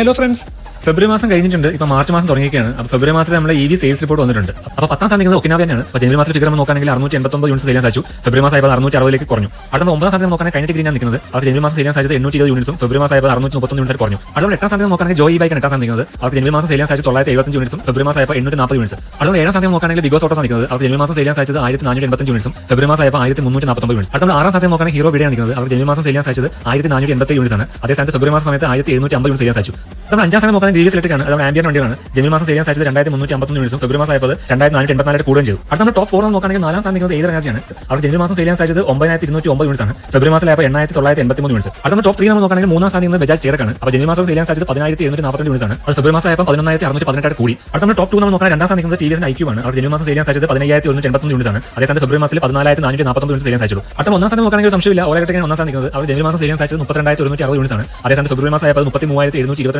Hello friends, ഫെബ്രുവരി മാസം കഴിഞ്ഞിട്ടുണ്ട്. ഇപ്പോൾ മാർച്ച് മാസം തുടങ്ങിയിരിക്കുകയാണ്. അപ്പോൾ ഫെബ്രുവരി മാസത്തിൽ നമ്മുടെ EV സെയിൽസ് റിപ്പോർട്ട് വന്നിട്ടുണ്ട്. അപ്പോൾ 10-ാം തീയതി നിൽക്കുന്നത് ഒക്കിനാവ തന്നെയാണ്. അപ്പോൾ ജനുവരി മാസത്തിൽ ഫിഗർ നമ്മൾ നോക്കുകയാണെങ്കിൽ 689 യൂണിറ്റ്സ് സെയിലാൻ സാധിച്ചു. ഫെബ്രുവരി മാസം ആയപ്പോൾ 660 കുറഞ്ഞു. അടുത്ത 9-ാം തീയതി നോക്കുകയാണെങ്കിൽ കൈനറ്റിക് ഗ്രീനാണ് നിൽക്കുന്നത്. അവർ ജനുവരി മാസം സെയിലാൻ സാധിച്ചത് 820 യൂണിറ്റ്സും ഫെബ്രുവരി മാസം ആയപ്പോൾ 631 യൂണിറ്റ്സ് കുറഞ്ഞു. അടുത്ത 8-ാം തീയതി നോക്കുകയാണെങ്കിൽ ജോയി ബൈക്കാണ് 8-ാം തീയതി നിൽക്കുന്നത്. അവർ ജനുവരി മാസം സെയിലാൻ സാധിച്ചത് 975 യൂണിറ്റ്സും ഫെബ്രുവരി മാസം ആയപ്പോൾ 840 യൂണിറ്റ്സ്. അടുത്ത 7-ാം തീയതി നോക്കുകയാണെങ്കിൽ ബിഗോസ് ഓട്ടോസ് നിൽക്കുന്നത്. അവർ ജനുവരി മാസം സെയിലാൻ സാധിച്ചത് 1485 യൂണിറ്റ്സും ഫെബ്രുവരി മാസം ആയപ്പോൾ 1349 യൂണിറ്റ്സ്. അടുത്ത 6-ാം തീയതി നോക്കുകയാണെങ്കിൽ ഹീറോ വീഡിയോ നിൽക്കുന്നത്. അവർ ജനുവരി മാസം സെയിലാൻ സാധിച്ചത് 1487 യൂണിറ്റ്സ് ആണ്. അതേ സ്ഥാനത്ത് ഫെബ്രുവരി മാസം സമയത്ത് 1750 യൂണിറ്റ്സ് സെയിലാൻ സാധിച്ചു. നമ്മൾ 5-ാം തീയതി നോക്കുകയാണെങ്കിൽ GVS ഇലക്ട്രിക് ആണ്. അത് ആംബിയൻ വണ്ടിയാണ്. ജനുവരി മാസം സെയിലാൻ സാധിച്ചത് 2351 യൂണിറ്റ്സും ഫെബ്രുവരി മാസം ആയപ്പോൾ 2484 കൂടുകയും ചെയ്തു. അടുത്ത നമ്മൾ ടോപ്പ് 4 നോക്കുകയാണെങ്കിൽ 4-ാം സ്ഥാനം നിൽക്കുന്നത് ഏത് എനർജിയാണ്. അവർ ജനുവരി മാസം സെയിലാൻ സാധിച്ചത് 9209 യൂണിറ്റ്സ് ആണ്. ഫെബ്രുവരി മാസം ആയപ്പോൾ 8983 യൂണിറ്റ്സ്. അടുത്ത ടോപ്പ് 3 നമ്മൾ നോക്കുകയാണെങ്കിൽ 3-ാം സ്ഥാനം നിൽക്കുന്നത് ബജാജ് സ്റ്റേറക്കാണ്. അപ്പോൾ ജനുവരി മാസം സെയിലാൻ സാധിച്ചത് 10742 യൂണിറ്റ്സ് ആണ്. അത് ഫെബ്രുവരി മാസം ആയപ്പോൾ 11618 കൂടി. അടുത്ത നമ്മൾ ടോപ്പ് 2 നമ്മൾ നോക്കുകയാണെങ്കിൽ 2-ാം സ്ഥാനം നിൽക്കുന്നത് TVS IQ ആണ്. അവർ ജനുവരി മാസം സെയിലാൻ സാധിച്ചത് 15181 യൂണിറ്റ്സ് ആണ്. അതേ സ്ഥാനത്ത് ഫെബ്രുവരി മാസത്തിൽ 14449 യൂണിറ്റ്സ് സെയിലാൻ സാധിച്ചു. അടുത്ത 1-ാം സ്ഥാനം നോക്കുകയാണെങ്കിൽ ഒരു സംശയമില്ല, ഓല ഇലക്ട്രിക്കാണ് 1-ാം സ്ഥാനം നിൽക്കുന്നത്. അവർ ജനുവരി മാസം സെയിലാൻ സാധിച്ചത് 32160 യൂണിറ്റ്സ് ആണ്. അതേ സ്ഥാനത്ത് ഫെബ്രുവരി മാസം ആയപ്പോൾ 33722